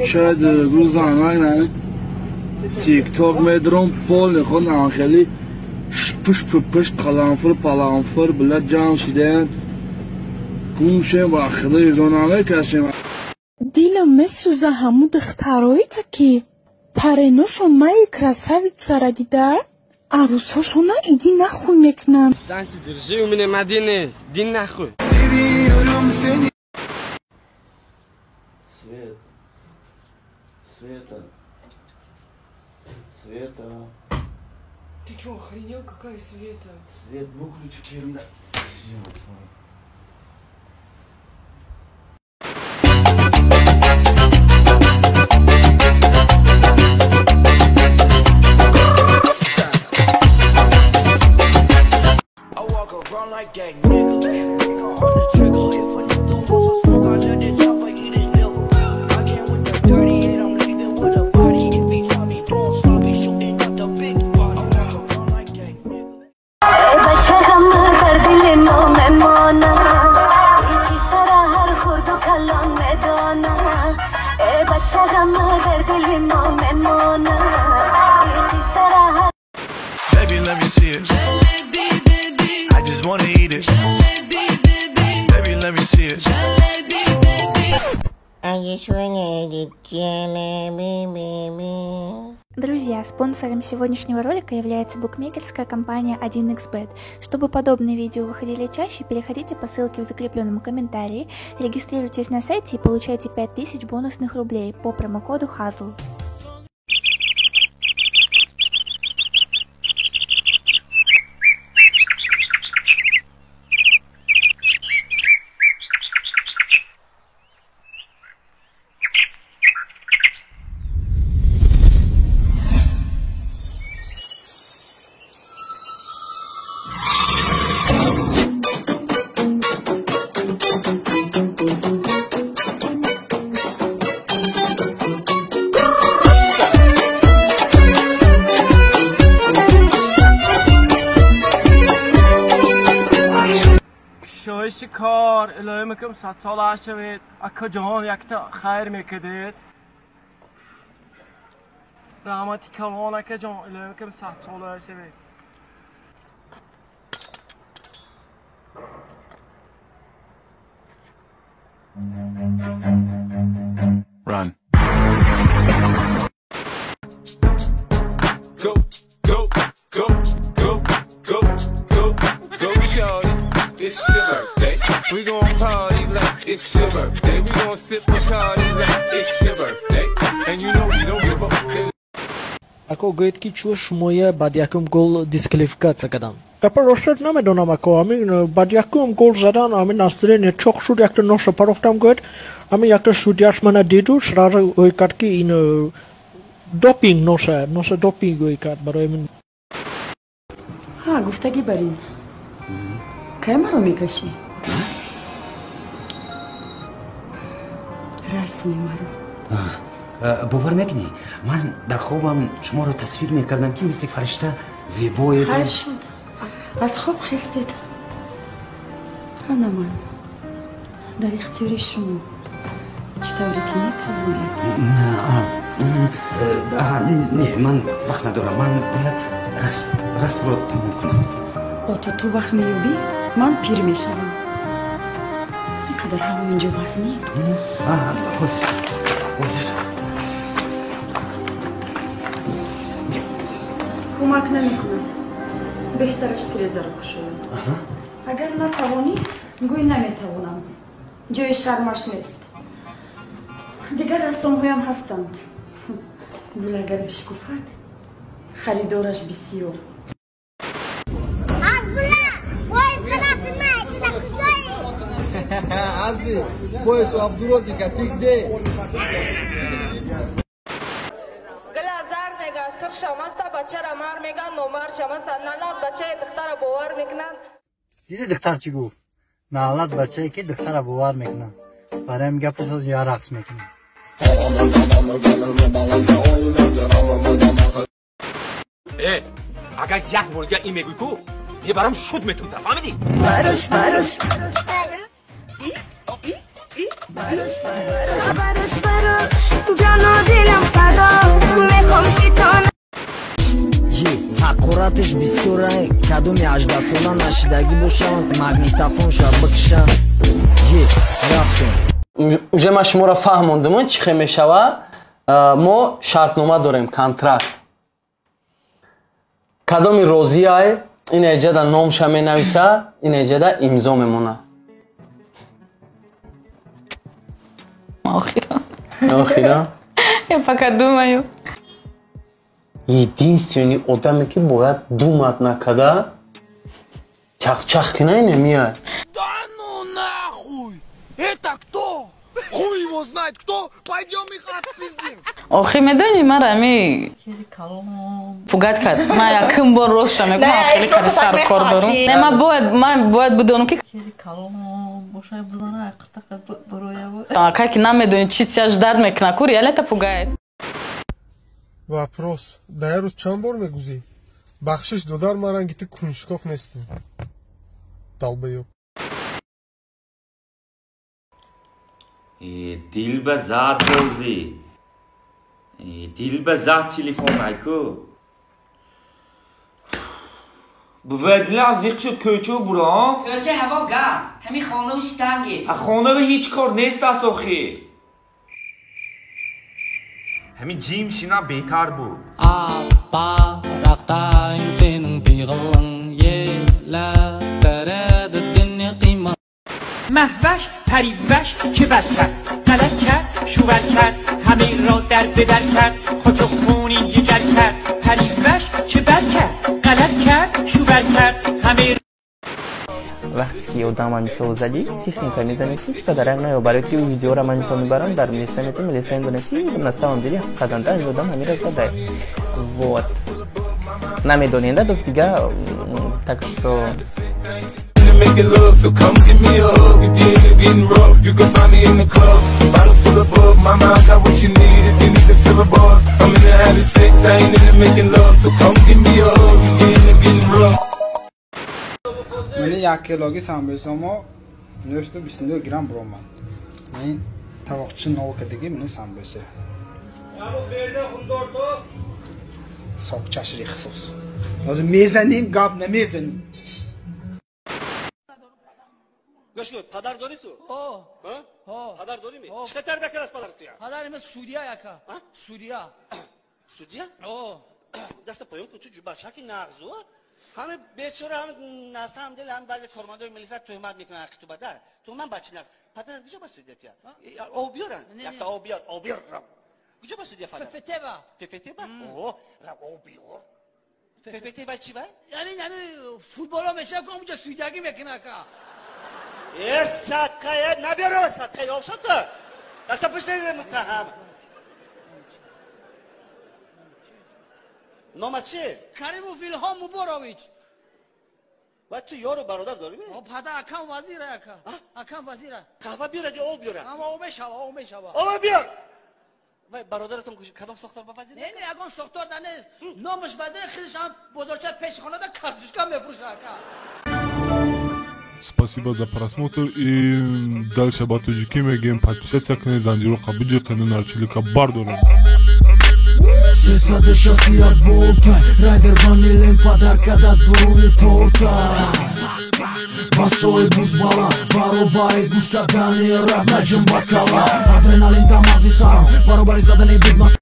چه روزانه نه تیک تاک میدرم پول نخون خیلی پش قلانفر بلا جام شدن گوشه با خدای زنانه کشیم Дилам месуза ҳаму духтароида ки пареношо майи красавица радида арӯсошона иди нахӯй мекунанд. Станси держи у меня мади нест. Дин нахӯй. Света. Ты чё, охренел? Какая Света? Свет, выключи кирна. Like that nigga, finger on the trigger. If a nigga wants some smoke, I let the chopper eat his liver. I came with the 38, I'm leaving with a body. If he try me doing sloppy, shooting up the big body. I walk around like that nigga. बच्चा हम कर दिले नो मैं मोना इसी सारा हर खुद खलों में दोना ए बच्चा हम कर दिले नो मैं मोना इसी सारा हर Baby, let me see it. I just wanna eat it. Baby, let me see it. I just wanna eat it, baby. Друзья, спонсором сегодняшнего ролика является букмекерская компания 1xbet. Чтобы подобные видео выходили чаще, переходите по ссылке в закрепленном комментарии, регистрируйтесь на сайте и получайте 5000 бонусных рублей по промокоду HAZL. شایش کار الهی مکم 100 سال عشوید اکا جهان یکتا خیر میکدید رحمتی کلان اکا جهان الهی مکم 100 سال عشوید Run. Go, go, go, go, go, go, go, shorty. It's your birthday. We gon' party like it's your birthday. We gon' sip a party like it's your birthday. And you know we don't give up. Ако говорит ки чуо шумоя бад якум гол дисквалификация кадан. Капа ростат намедонам ако ами бад якум гол задан ами настроение чок шуд якта ноша парофтам говорит ами якта судьяш мана диду сразу ой катки ин допинг ноша допинг ой кат барои мин. ها گفتگی برین که ما رو میکشی رسمی مرو باور میکنی من در خوابم شما رو تصویر میکردم که مثل فرشته زیبایی خیر شد از خواب خستید من در اختیار شما چطوری که میتوانید نه من وقت ندارم من رسم رو تمام کنم با تو وقت میوبی من پیر میشم اینقدر هوا اینجا وزنی حاضر کمک نمی کند بهترش تریزه رو کشوید اگر نتوانی گوی نمیتوانم جای شرمش نیست دیگر رسوم هایم هستند ولی اگر بشکفت خریدارش بسیار عزیزی پویس و عبدالروزی کتیک ده صبح شمسته بچه را مر میگن نومر شمسته نلات بچه دختر باور میکنن دیدی دختر چی گفت؟ نلات بچه که دختر باور میکنن برای میگه پس یا رقص میکنن اگر یک بار این میگوی کو یه برام شد میتونم فهمیدی؟ باروش باروش جان و دلم صدا میخوام که تو حقارتش 20 رنگ کدومی 18 ساله نشیدگی باشن مگنیتافون شب بکشن رفتیم уже ма шуморо фаҳмондам чӣ хел мешавад. мо шартнома дорем, контракт. кадоми розиай ин эҷада номша менависа, ин эҷада имзо мемона. охира я пока думаю. единственный одаме ки бояд думат накарда чахчах кунай немияд. Да ну нахуй! Это кто? Хуй его знает кто? Пойдем их отпиздим. охи медони марами пугат кард. Ман якум бор ростша мекунам, хеле кари саркор дорам. Не, ман бояд будонам ки как намедони чи тияш дард мекуна, ку реалита пугает. вопрос. Да рӯз чанд бор мегузӣ? бахшиш додар маран гити куншкоф нестем. Далбаёб. Dilbe zat rozi. Dilbe zat telefon ayku. Buvadli az hiç köçü bura. Köçü hava gam. Hemi xona u şitangi. Ha xona ve hiç kar nest asoxi. Hemi jim şina betar bu. Appa raqtayın senin piyğılın yelatərədə dinni qiyma. محوش پریوش که بد کرد غلط کرد شوور کرد همه را در بدر کرد خود خونی جگر کرد پریوش که بد کرد غلط کرد شوور کرد همه وقتی که یادم انیسا زدی تیخینکا میزنیتی که درنگ نیا برای که ویدیو را من انیسا میبرم در میلسانیتی میلسان دونستی نستم دیری قدنده انجام همین را زده вот نمیدونینده دوست دیگه так что making love, so come give me a hug. Again, it's getting rough. You can find me in the club. Bottle full of bug. My mind got what you need. If you need to fill a buzz, I'm in the having sex. I ain't in the making love, so come give me a hug. Again, it's getting rough. Meni 1 kiloga sambo'samo 922 gram broman. Men tavoqchi nolkadagi meni sambo'sa. Soqchash rixsos. Hozir mezaning gap nima mezaning? گوش کن پدر داری تو؟ پدر داری می؟ چقدر بکر از پدر تو یا؟ پدر من سوریا یکا سوریا سوریا؟ دست پایون کن تو جو بچه که نغزو همه بیچاره همه نسه هم دل هم بعضی کارمندای ملیزت تهمت میکنن حقی تو بدر تو من بچه نغز پدر کجا بسیدیت یا؟ آو بیارن یک تا آو بیار کجا بسیدیت پدر؟ ففته با ففته با؟ اوه رب آو بیار ففته با چی با؟ همین فوتبال ها میشه که اونجا سویدگی میکنه که صدقه نبیاره صدقه آفشم تو دست پشت نیده متهم نامت چیه؟ کریم و فیلهام مباراویچ باید تو یارو برادر داری می؟ پدر اکم وزیره اکم وزیره قهوه بیاره دی او بیاره اما او میشوه او بیار برادرتون کدام ساختار بپذیره؟ نه اگه ساختار در نیست نامش وزیره خیلیش هم بزرگتر پیش خانه در کارتوشکا میفروشه Спасибо за просмотр и дальше батуджики мегем подписаться к Незандиру Кабиджи канал Чилика Бардора. Сесады счастья от волка, райдер ванилин подарка да дурули торта. Басой бузбала, баробари гушка дани раб наджим бакала. Адреналин тамази сарам, баробари задани бигмас.